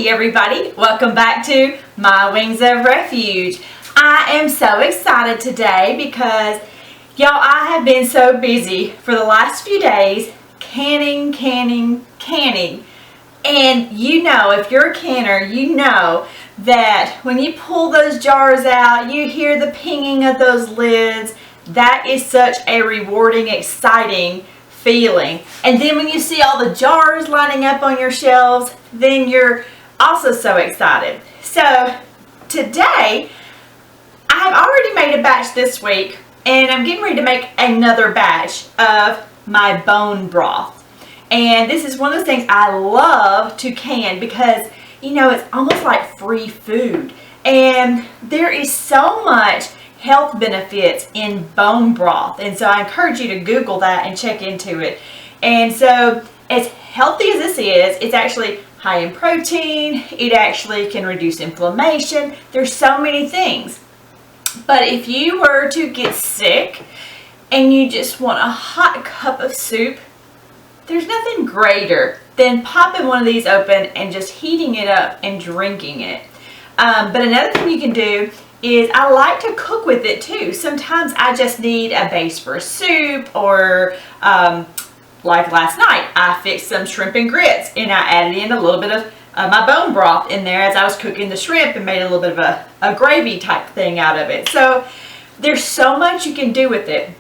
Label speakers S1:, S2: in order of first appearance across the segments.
S1: Hey everybody, welcome back to My Wings of Refuge. I am so excited today because y'all, I have been so busy for the last few days canning. And you know, if you're a canner, you know that when you pull those jars out, you hear the pinging of those lids. That is such a rewarding, exciting feeling. And then when you see all the jars lining up on your shelves, then you're also so excited. So today, I've already made a batch this week, and I'm getting ready to make another batch of my bone broth. And this is one of those things I love to can because, you know, it's almost like free food. And there is so much health benefits in bone broth, and so I encourage you to Google that and check into it. And so as healthy as this is, it's actually high in protein. It actually can reduce inflammation. There's so many things. But if you were to get sick and you just want a hot cup of soup, there's nothing greater than popping one of these open and just heating it up and drinking it. But another thing you can do is I like to cook with it too. Sometimes I just need a base for a soup, or like last night, I fixed some shrimp and grits and I added in a little bit of my bone broth in there as I was cooking the shrimp and made a little bit of a gravy type thing out of it. So there's so much you can do with it.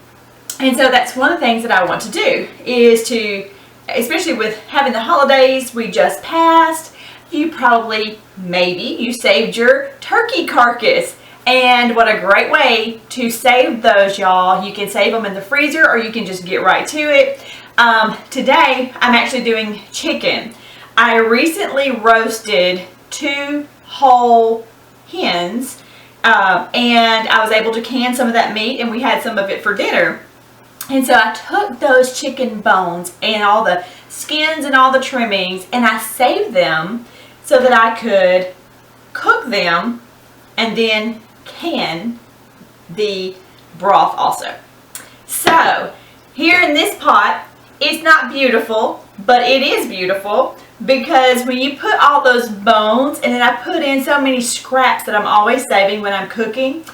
S1: And so that's one of the things that I want to do is to, especially with having the holidays we just passed, you probably, maybe you saved your turkey carcass. And what a great way to save those, y'all. You can save them in the freezer, or you can just get right to it. Today, I'm actually doing chicken. I recently roasted 2 whole hens, and I was able to can some of that meat, and we had some of it for dinner. And so I took those chicken bones and all the skins and all the trimmings, and I saved them so that I could cook them and then can the broth also. So here in this pot, it's not beautiful, but it is beautiful because when you put all those bones, and then I put in so many scraps that I'm always saving when I'm cooking,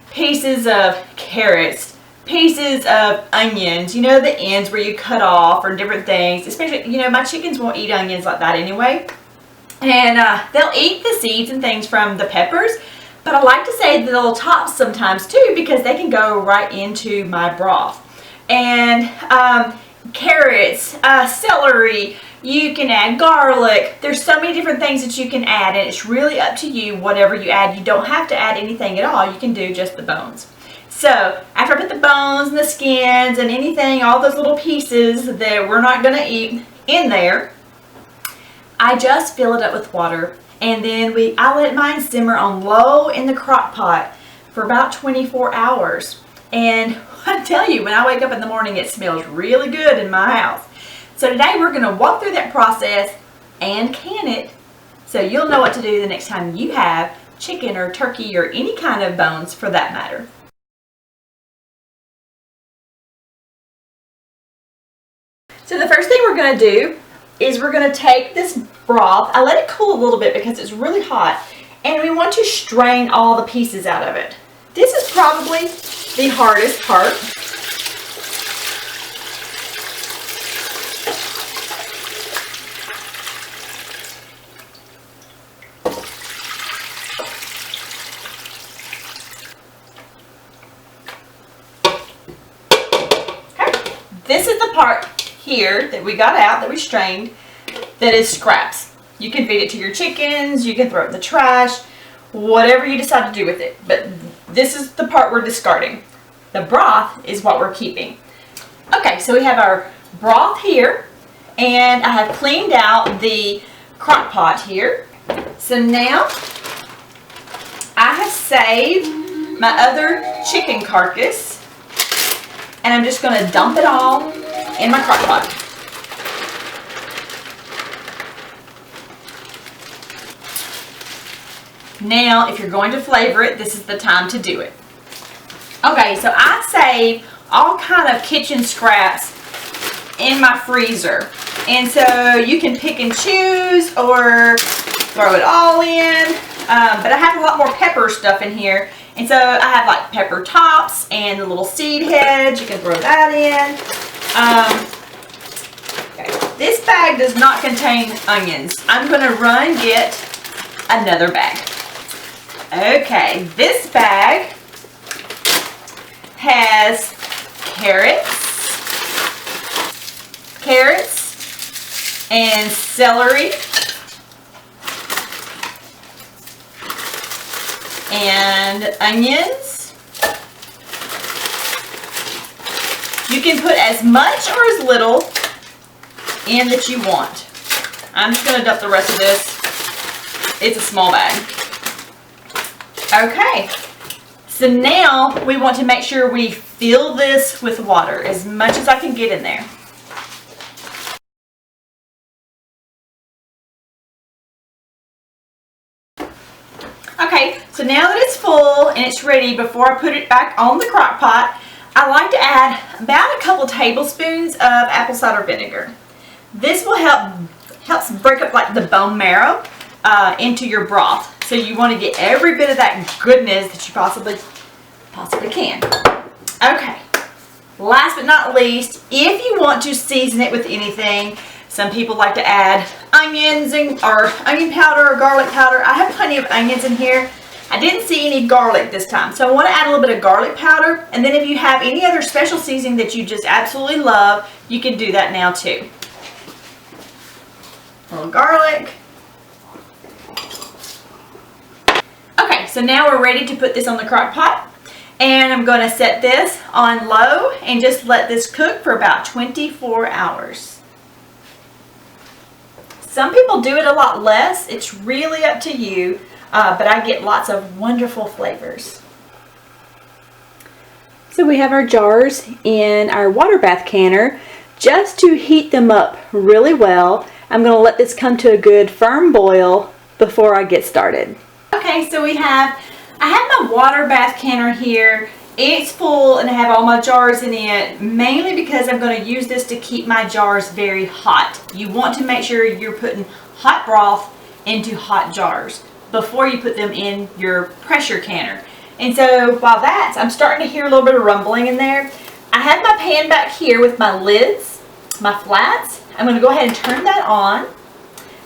S1: pieces of carrots, pieces of onions, you know, the ends where you cut off, or different things. Especially, you know, my chickens won't eat onions like that anyway, and they'll eat the seeds and things from the peppers. But I like to save the little tops sometimes too, because they can go right into my broth. And carrots, celery, you can add garlic. There's so many different things that you can add, and it's really up to you whatever you add. You don't have to add anything at all. You can do just the bones. So after I put the bones and the skins and anything, all those little pieces that we're not going to eat in there, I just fill it up with water. And then I let mine simmer on low in the crock pot for about 24 hours. And I tell you, when I wake up in the morning, it smells really good in my house. So today we're going to walk through that process and can it, so you'll know what to do the next time you have chicken or turkey or any kind of bones for that matter. So the first thing we're going to do is we're going to take this broth. I let it cool a little bit because it's really hot, and we want to strain all the pieces out of it. This is probably the hardest part. Okay. This is the part here that we got out, that we strained, that is scraps. You can feed it to your chickens, you can throw it in the trash, whatever you decide to do with it. But this is the part we're discarding. The broth is what we're keeping. Okay, so we have our broth here, and I have cleaned out the crock pot here. So now I have saved my other chicken carcass, and I'm just going to dump it all in my crock pot. Now, if you're going to flavor it, this is the time to do it. Okay, so I save all kind of kitchen scraps in my freezer. And so you can pick and choose, or throw it all in. But I have a lot more pepper stuff in here. And so I have like pepper tops and the little seed heads. You can throw that in. Okay. This bag does not contain onions. I'm going to run and get another bag. Okay, this bag has carrots and celery and onions. You can put as much or as little in that you want. I'm just going to dump the rest of this. It's a small bag. Okay, so now we want to make sure we fill this with water as much as I can get in there. Okay, so now that it's full and it's ready, before I put it back on the crock pot, I like to add about a couple tablespoons of apple cider vinegar. This will helps break up like the bone marrow into your broth. So you want to get every bit of that goodness that you possibly can. Okay, last but not least, if you want to season it with anything, some people like to add onions or onion powder or garlic powder. I have plenty of onions in here. I didn't see any garlic this time, so I want to add a little bit of garlic powder. And then if you have any other special seasoning that you just absolutely love, you can do that now too. A little garlic. Okay, so now we're ready to put this on the crock pot. And I'm going to set this on low and just let this cook for about 24 hours. Some people do it a lot less. It's really up to you, but I get lots of wonderful flavors. So we have our jars in our water bath canner. Just to heat them up really well, I'm going to let this come to a good firm boil before I get started. Okay, so I have my water bath canner here. It's full and I have all my jars in it, mainly because I'm going to use this to keep my jars very hot. You want to make sure you're putting hot broth into hot jars before you put them in your pressure canner. And so while I'm starting to hear a little bit of rumbling in there. I have my pan back here with my lids, my flats. I'm going to go ahead and turn that on,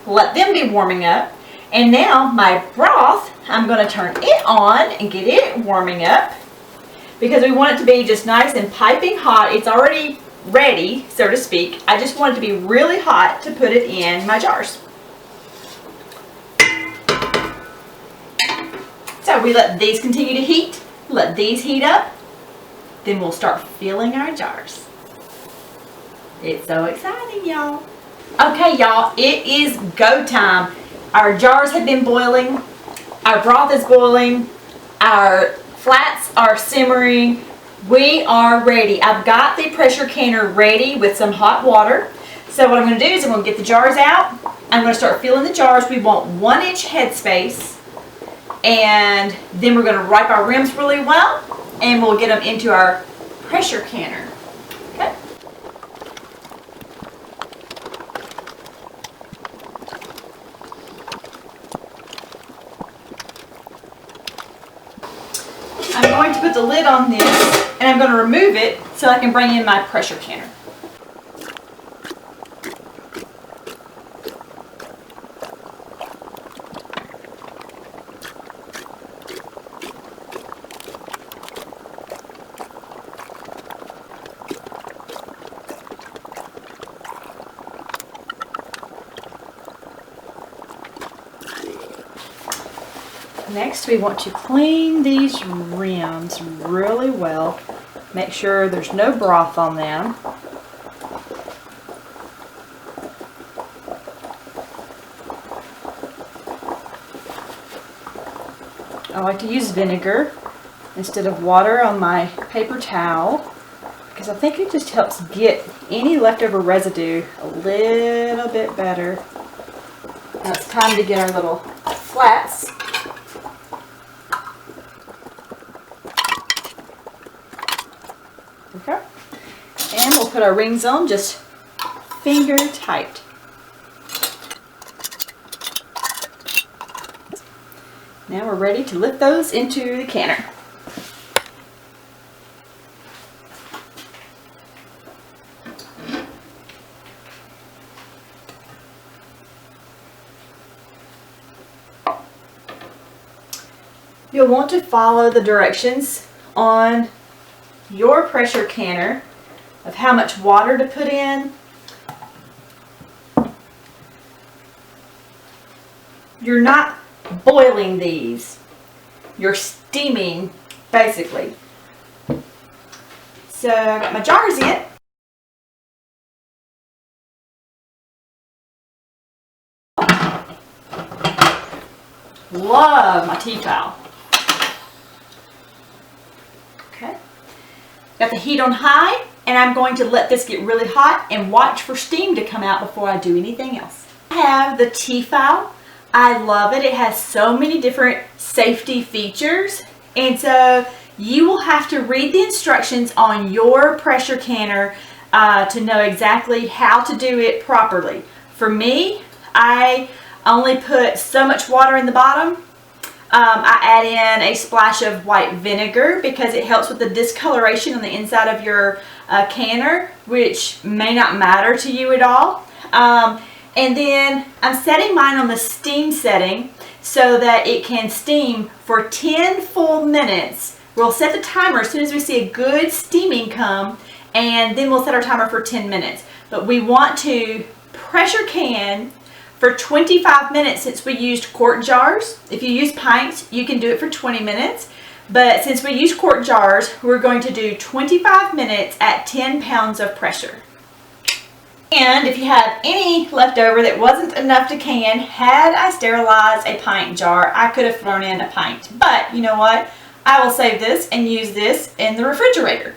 S1: let them be warming up. And now my broth, I'm going to turn it on and get it warming up because we want it to be just nice and piping hot. It's already ready, so to speak. I just want it to be really hot to put it in my jars. So we let these continue to heat, let these heat up, then we'll start filling our jars. It's so exciting, y'all. Okay, y'all, it is go time. Our jars have been boiling, our broth is boiling, our flats are simmering. We are ready. I've got the pressure canner ready with some hot water. So what I'm going to do is I'm going to get the jars out. I'm going to start filling the jars. We want 1-inch headspace. And then we're going to wipe our rims really well. And we'll get them into our pressure canner. Okay. I'm going to put the lid on this and I'm going to remove it so I can bring in my pressure canner. Next, we want to clean these rims really well. Make sure there's no broth on them. I like to use vinegar instead of water on my paper towel because I think it just helps get any leftover residue a little bit better. Now it's time to get our little flats. Okay, and we'll put our rings on just finger tight. Now we're ready to lift those into the canner. You'll want to follow the directions on your pressure canner of how much water to put in. You're not boiling these, you're steaming basically. So I got my jars in. Love my t-fal. Okay, got the heat on high, and I'm going to let this get really hot and watch for steam to come out before I do anything else. I have the t-fal. I love it. It has so many different safety features, and so you will have to read the instructions on your pressure canner to know exactly how to do it properly. For me, I only put so much water in the bottom. I add in a splash of white vinegar because it helps with the discoloration on the inside of your canner, which may not matter to you at all. And then I'm setting mine on the steam setting so that it can steam for 10 full minutes. We'll set the timer as soon as we see a good steaming come, and then we'll set our timer for 10 minutes. But we want to pressure can for 25 minutes since we used quart jars. If you use pints, you can do it for 20 minutes. But since we use quart jars, we're going to do 25 minutes at 10 pounds of pressure. And if you had any left over that wasn't enough to can, had I sterilized a pint jar, I could have thrown in a pint. But you know what? I will save this and use this in the refrigerator.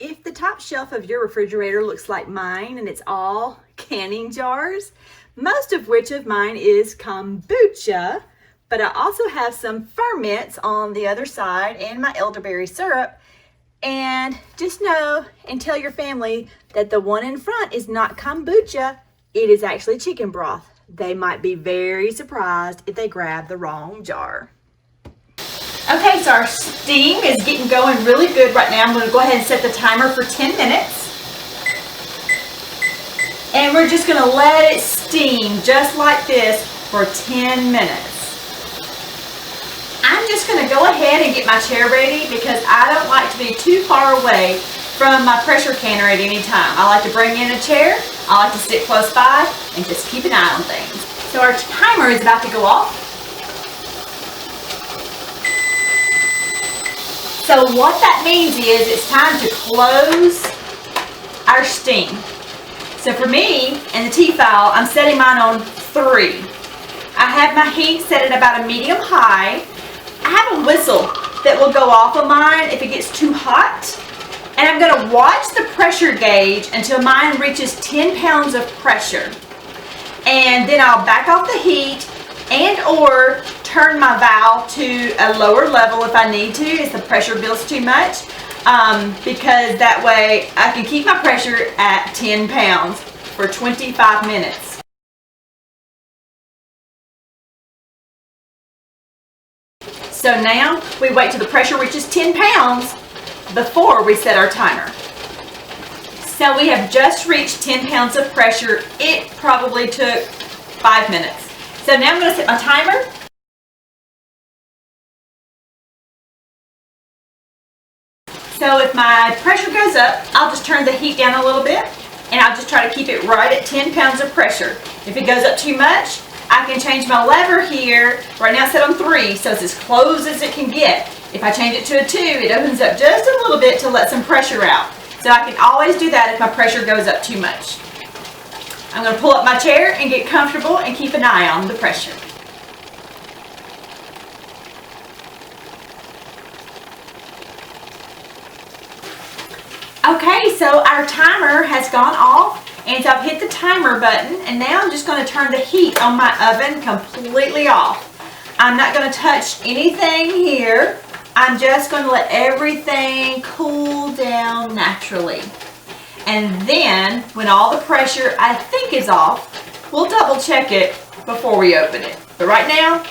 S1: If the top shelf of your refrigerator looks like mine and it's all canning jars, most of which of mine is kombucha, but I also have some ferments on the other side and my elderberry syrup. And just know and tell your family that the one in front is not kombucha, it is actually chicken broth. They might be very surprised if they grab the wrong jar. Okay, so our steam is getting going really good right now. I'm going to go ahead and set the timer for 10 minutes. And we're just going to let it steam just like this for 10 minutes. I'm just going to go ahead and get my chair ready because I don't like to be too far away from my pressure canner at any time. I like to bring in a chair, I like to sit close by and just keep an eye on things. So our timer is about to go off. So what that means is it's time to close our steam. So for me and the t-fal, I'm setting mine on 3. I have my heat set at about a medium high. I have a whistle that will go off of mine if it gets too hot. And I'm going to watch the pressure gauge until mine reaches 10 pounds of pressure. And then I'll back off the heat and or turn my valve to a lower level if I need to if the pressure builds too much. Because that way I can keep my pressure at 10 pounds for 25 minutes. So now we wait till the pressure reaches 10 pounds before we set our timer. So we have just reached 10 pounds of pressure. It probably took 5 minutes. So now I'm going to set my timer. So if my pressure goes up, I'll just turn the heat down a little bit and I'll just try to keep it right at 10 pounds of pressure. If it goes up too much, I can change my lever here. Right now it's set on 3, so it's as close as it can get. If I change it to a 2, it opens up just a little bit to let some pressure out. So I can always do that if my pressure goes up too much. I'm going to pull up my chair and get comfortable and keep an eye on the pressure. Okay, so our timer has gone off. And so I've hit the timer button, and now I'm just going to turn the heat on my oven completely off. I'm not going to touch anything here. I'm just going to let everything cool down naturally. And then, when all the pressure I think is off, we'll double check it before we open it. But right now,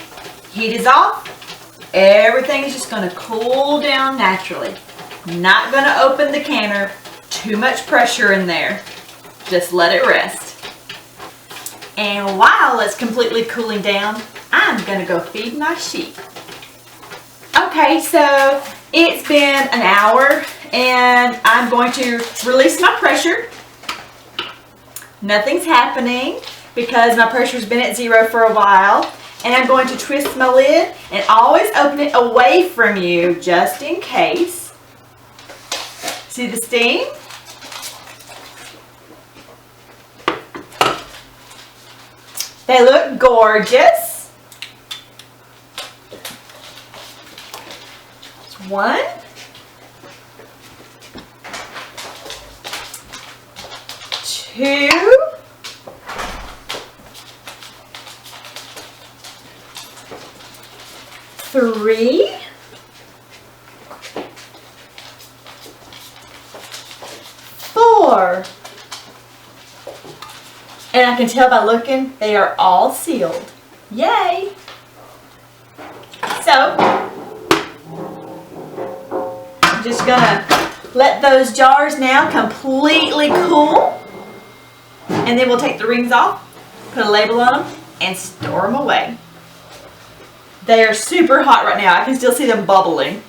S1: heat is off. Everything is just going to cool down naturally. Not going to open the canner. Too much pressure in there. Just let it rest. And while it's completely cooling down, I'm going to go feed my sheep. Okay, so it's been an hour and I'm going to release my pressure. Nothing's happening because my pressure's been at 0 for a while. And I'm going to twist my lid and always open it away from you just in case. See the steam? They look gorgeous. That's 1. 2. 3. 4. And I can tell by looking, they are all sealed. Yay! So, I'm just gonna let those jars now completely cool. And then we'll take the rings off, put a label on them, and store them away. They are super hot right now. I can still see them bubbling.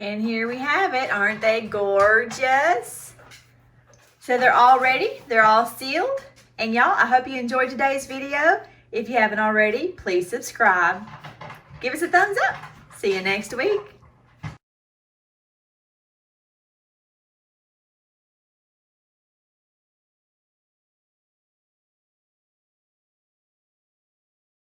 S1: And here we have it. Aren't they gorgeous? So they're all ready. They're all sealed. And y'all, I hope you enjoyed today's video. If you haven't already, please subscribe. Give us a thumbs up. See you next week.